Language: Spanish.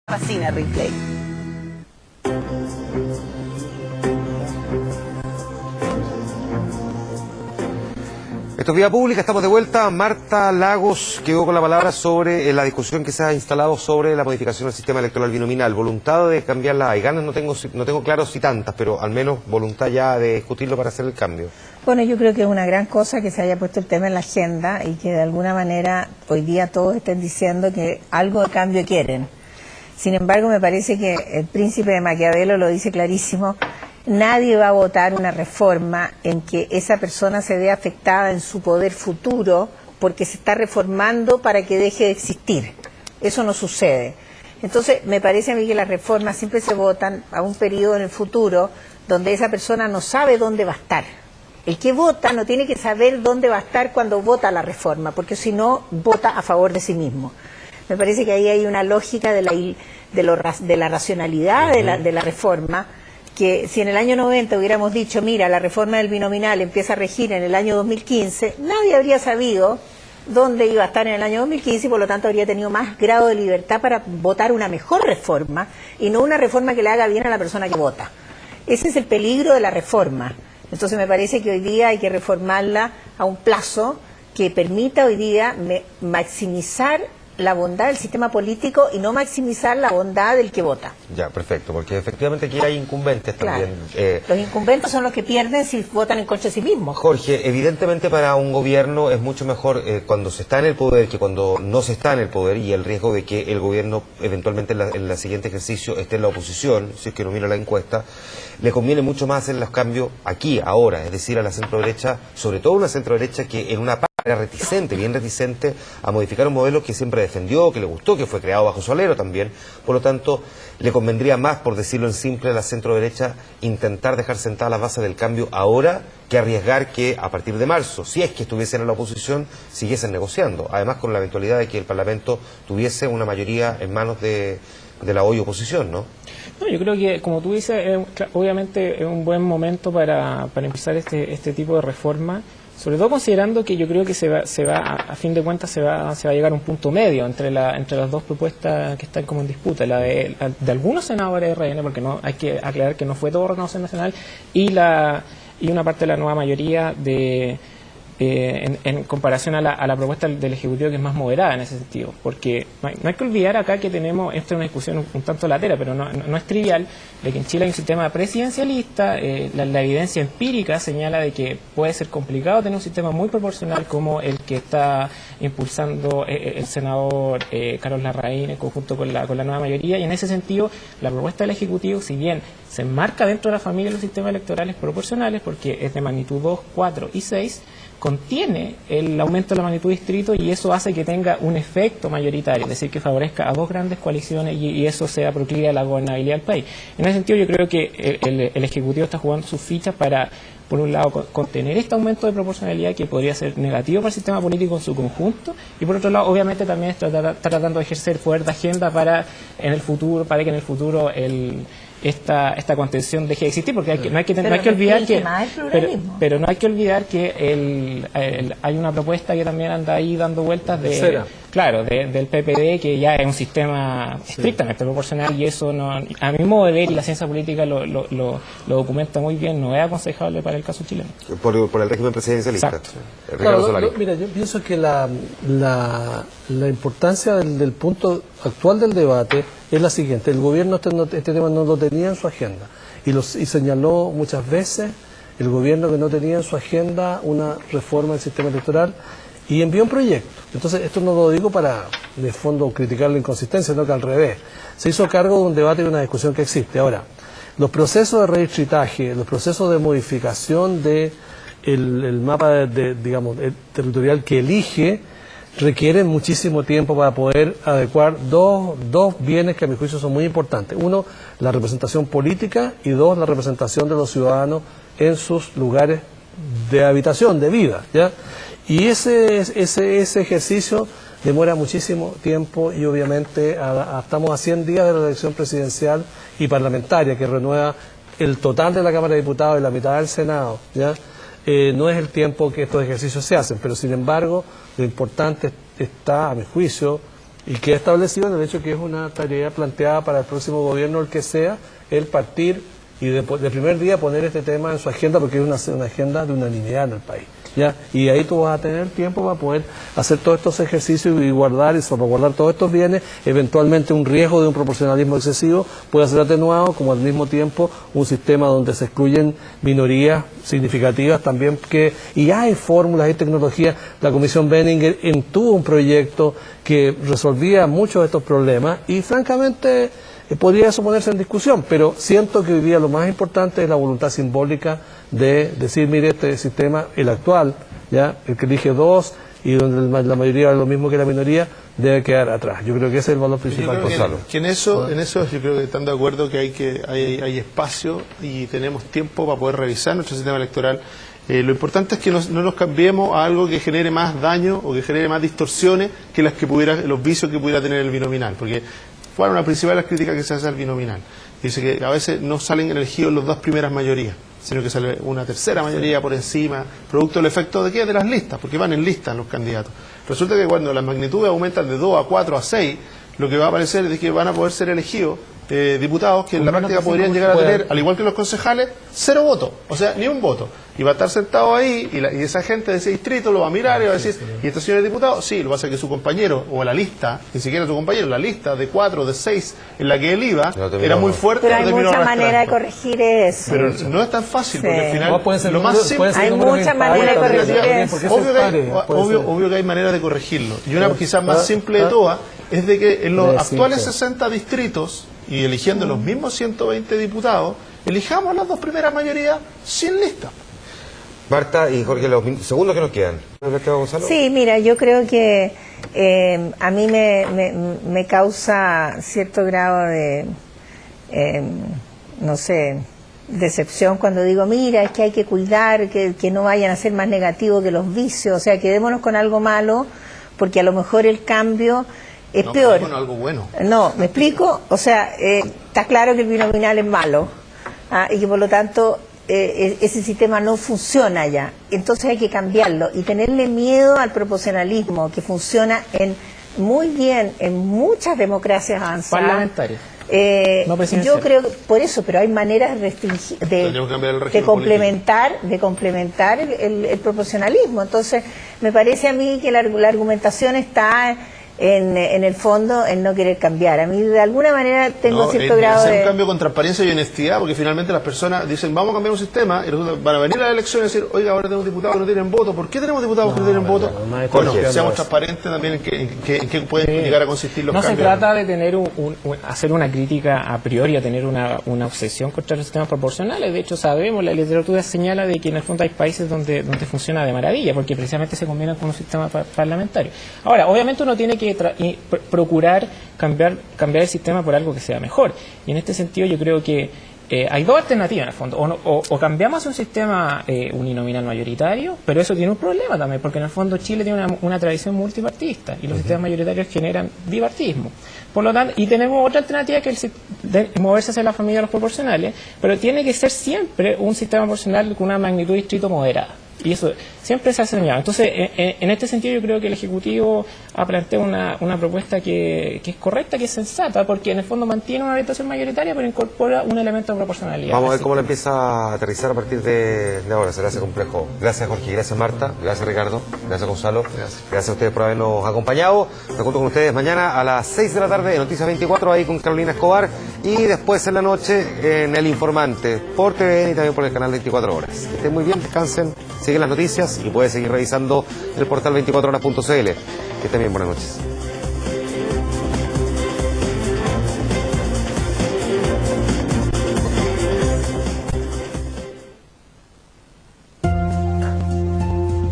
Fascina Replay. Esto es Vía Pública, estamos de vuelta. Marta Lagos quedó con la palabra sobre la discusión que se ha instalado sobre la modificación del sistema electoral binominal. Voluntad de cambiarla hay. Ganas no tengo claro si tantas, pero al menos voluntad ya de discutirlo para hacer el cambio. Bueno, yo creo que es una gran cosa que se haya puesto el tema en la agenda y que de alguna manera hoy día todos estén diciendo que algo de cambio quieren. Sin embargo, me parece que el príncipe de Maquiavelo lo dice clarísimo: nadie va a votar una reforma en que esa persona se vea afectada en su poder futuro porque se está reformando para que deje de existir. Eso no sucede. Entonces, me parece a mí que las reformas siempre se votan a un periodo en el futuro donde esa persona no sabe dónde va a estar. El que vota no tiene que saber dónde va a estar cuando vota la reforma, porque si no, vota a favor de sí mismo. Me parece que ahí hay una lógica de la racionalidad de la reforma, que si en el año 90 hubiéramos dicho, mira, la reforma del binominal empieza a regir en el año 2015, nadie habría sabido dónde iba a estar en el año 2015 y por lo tanto habría tenido más grado de libertad para votar una mejor reforma y no una reforma que le haga bien a la persona que vota. Ese es el peligro de la reforma. Entonces me parece que hoy día hay que reformarla a un plazo que permita hoy día maximizar la bondad del sistema político y no maximizar la bondad del que vota. Ya, perfecto, porque efectivamente aquí hay incumbentes también. Claro. Los incumbentes son los que pierden si votan en contra de sí mismos. Jorge, evidentemente para un gobierno es mucho mejor cuando se está en el poder que cuando no se está en el poder, y el riesgo de que el gobierno eventualmente en el siguiente ejercicio esté en la oposición, si es que no mira la encuesta, le conviene mucho más hacer los cambios aquí, ahora, es decir, a la centro-derecha, sobre todo una centro-derecha que en una parte era reticente, bien reticente a modificar un modelo que siempre defendió, que le gustó, que fue creado bajo su alero también. Por lo tanto, le convendría más, por decirlo en simple, a la centro-derecha intentar dejar sentadas las bases del cambio ahora que arriesgar que a partir de marzo, si es que estuviesen en la oposición, siguiesen negociando. Además, con la eventualidad de que el Parlamento tuviese una mayoría en manos de la hoy oposición, ¿no? No, yo creo que, como tú dices, obviamente es un buen momento para empezar este tipo de reforma, sobre todo considerando que yo creo que se va a fin de cuentas se va a llegar a un punto medio entre las dos propuestas que están como en disputa, la de algunos senadores de RN, porque no hay que aclarar que no fue todo Renovación Nacional, y una parte de la nueva mayoría en comparación a la propuesta del Ejecutivo, que es más moderada en ese sentido, porque no hay que olvidar acá que tenemos, esta es una discusión un tanto latera, pero no es trivial, de que en Chile hay un sistema presidencialista. La evidencia empírica señala de que puede ser complicado tener un sistema muy proporcional como el que está impulsando el senador Carlos Larraín en conjunto con la nueva mayoría, y en ese sentido la propuesta del Ejecutivo, si bien se enmarca dentro de la familia de los sistemas electorales proporcionales, porque es de magnitud 2, 4 y 6, contiene el aumento de la magnitud de distrito, y eso hace que tenga un efecto mayoritario, es decir, que favorezca a dos grandes coaliciones y eso sea proclive a la gobernabilidad del país. En ese sentido, yo creo que el Ejecutivo está jugando sus fichas para, por un lado, contener este aumento de proporcionalidad que podría ser negativo para el sistema político en su conjunto, y por otro lado, obviamente, también está tratando de ejercer poder de agenda para que en el futuro esta contención deje de existir, porque no hay que olvidar que hay una propuesta que también anda ahí dando vueltas del PPD, que ya es un sistema estrictamente proporcional, y eso no, a mi modo de ver, y la ciencia política lo documenta muy bien, no es aconsejable para el caso chileno. Por el régimen presidencialista. Exacto. Mira, yo pienso que la importancia del punto actual del debate es la siguiente: el gobierno este tema no lo tenía en su agenda, y señaló muchas veces el gobierno que no tenía en su agenda una reforma del sistema electoral, y envió un proyecto. Entonces, esto no lo digo para, de fondo, criticar la inconsistencia, sino que al revés. Se hizo cargo de un debate y una discusión que existe. Ahora, los procesos de redistritaje, los procesos de modificación de el mapa digamos, territorial que elige, requieren muchísimo tiempo para poder adecuar dos bienes que a mi juicio son muy importantes. Uno, la representación política, y dos, la representación de los ciudadanos en sus lugares de habitación, de vida, ¿ya? Y ese ejercicio demora muchísimo tiempo, y obviamente estamos a 100 días de la elección presidencial y parlamentaria, que renueva el total de la Cámara de Diputados y la mitad del Senado, ¿ya? No es el tiempo que estos ejercicios se hacen, pero sin embargo lo importante está, a mi juicio, Y que ha establecido en el hecho que es una tarea planteada para el próximo gobierno, el que sea, el partir y de primer día poner este tema en su agenda, porque es una agenda de unanimidad en el país. ¿Ya? Y ahí tú vas a tener tiempo para poder hacer todos estos ejercicios y guardar y salvaguardar todos estos bienes. Eventualmente un riesgo de un proporcionalismo excesivo puede ser atenuado, como al mismo tiempo un sistema donde se excluyen minorías significativas también, y hay fórmulas y tecnologías. La Comisión Benninger tuvo un proyecto que resolvía muchos de estos problemas y francamente podría eso ponerse en discusión, pero siento que hoy día lo más importante es la voluntad simbólica de decir, mire, este sistema, el actual, ya el que elige dos y donde la mayoría es lo mismo que la minoría, debe quedar atrás. Yo creo que ese es el valor principal, Gonzalo. Que en eso yo creo que están de acuerdo que hay espacio y tenemos tiempo para poder revisar nuestro sistema electoral. Lo importante es que no nos cambiemos a algo que genere más daño o que genere más distorsiones que los vicios que pudiera tener el binominal, porque fue una principal las críticas que se hace al binominal. Dice que a veces no salen elegidos las dos primeras mayorías, sino que sale una tercera mayoría por encima, producto del efecto de ¿qué? De las listas, porque van en listas los candidatos. Resulta que cuando las magnitudes aumentan de 2 a 4 a 6, lo que va a aparecer es que van a poder ser elegidos diputados que en la práctica podrían llegar a tener, al igual que los concejales, 0 votos, o sea, ni un voto. Y va a estar sentado ahí y esa gente de ese distrito lo va a mirar y va a decir, ¿y este señor es diputado? Sí, lo que pasa es que su compañero, o la lista, ni siquiera su compañero, la lista de 4, de 6 en la que él iba, era muy fuerte. Pero hay muchas maneras de corregir eso. Pero no es tan fácil, porque al final lo más simple, hay muchas maneras de corregir eso. Obvio que hay maneras de corregirlo. Y una quizás más simple de todas es de que en los actuales 60 distritos, y eligiendo los mismos 120 diputados, elijamos las dos primeras mayorías sin lista. Marta y Jorge, los segundos que nos quedan. Gonzalo? Sí, mira, yo creo que a mí me causa cierto grado de, no sé, decepción cuando digo, mira, es que hay que cuidar, que no vayan a ser más negativos que los vicios, o sea, quedémonos con algo malo, porque a lo mejor el cambio es peor. Bueno, algo bueno. No, ¿me explico? O sea, está claro que el binominal es malo, y que por lo tanto ese sistema no funciona ya. Entonces hay que cambiarlo y tenerle miedo al proporcionalismo, que funciona muy bien en muchas democracias avanzadas. Parlamentarias. No, yo creo que por eso, pero hay maneras de complementar el proporcionalismo. Entonces me parece a mí que la argumentación está en el fondo en no querer cambiar. A mí de alguna manera tengo cierto grado de... un cambio con transparencia y honestidad, porque finalmente las personas dicen, vamos a cambiar un sistema, y resulta, van a venir a las elecciones y decir, oiga, ahora tenemos diputados que no tienen voto. ¿Por qué tenemos diputados que no tienen voto? Bueno, seamos transparentes también en qué pueden llegar a consistir los cambios. No se trata de tener hacer una crítica a priori, a tener una obsesión contra los sistemas proporcionales. De hecho, sabemos, la literatura señala de que en el fondo hay países donde funciona de maravilla, porque precisamente se combina con un sistema parlamentario. Ahora, obviamente uno tiene que procurar cambiar el sistema por algo que sea mejor, y en este sentido yo creo que hay dos alternativas en el fondo, o cambiamos un sistema uninominal mayoritario, pero eso tiene un problema también, porque en el fondo Chile tiene una tradición multipartidista y los sistemas mayoritarios generan bipartidismo. Por lo tanto, y tenemos otra alternativa que es moverse hacia la familia de los proporcionales, pero tiene que ser siempre un sistema proporcional con una magnitud de distrito moderada. Y eso siempre se ha señalado. Entonces, en este sentido yo creo que el Ejecutivo ha planteado una propuesta que es correcta, que es sensata, porque en el fondo mantiene una orientación mayoritaria, pero incorpora un elemento de proporcionalidad. Vamos a ver cómo lo empieza a aterrizar a partir de ahora. Se le hace complejo. Gracias, Jorge. Gracias, Marta. Gracias, Ricardo. Gracias, Gonzalo. Gracias a ustedes por habernos acompañado. Me junto con ustedes mañana a las 6 de la tarde en Noticias 24, ahí con Carolina Escobar, y después en la noche en El Informante, por TVN y también por el canal 24 Horas. Que estén muy bien, descansen, siguen las noticias y pueden seguir revisando el portal 24horas.cl. Que estén bien, buenas noches.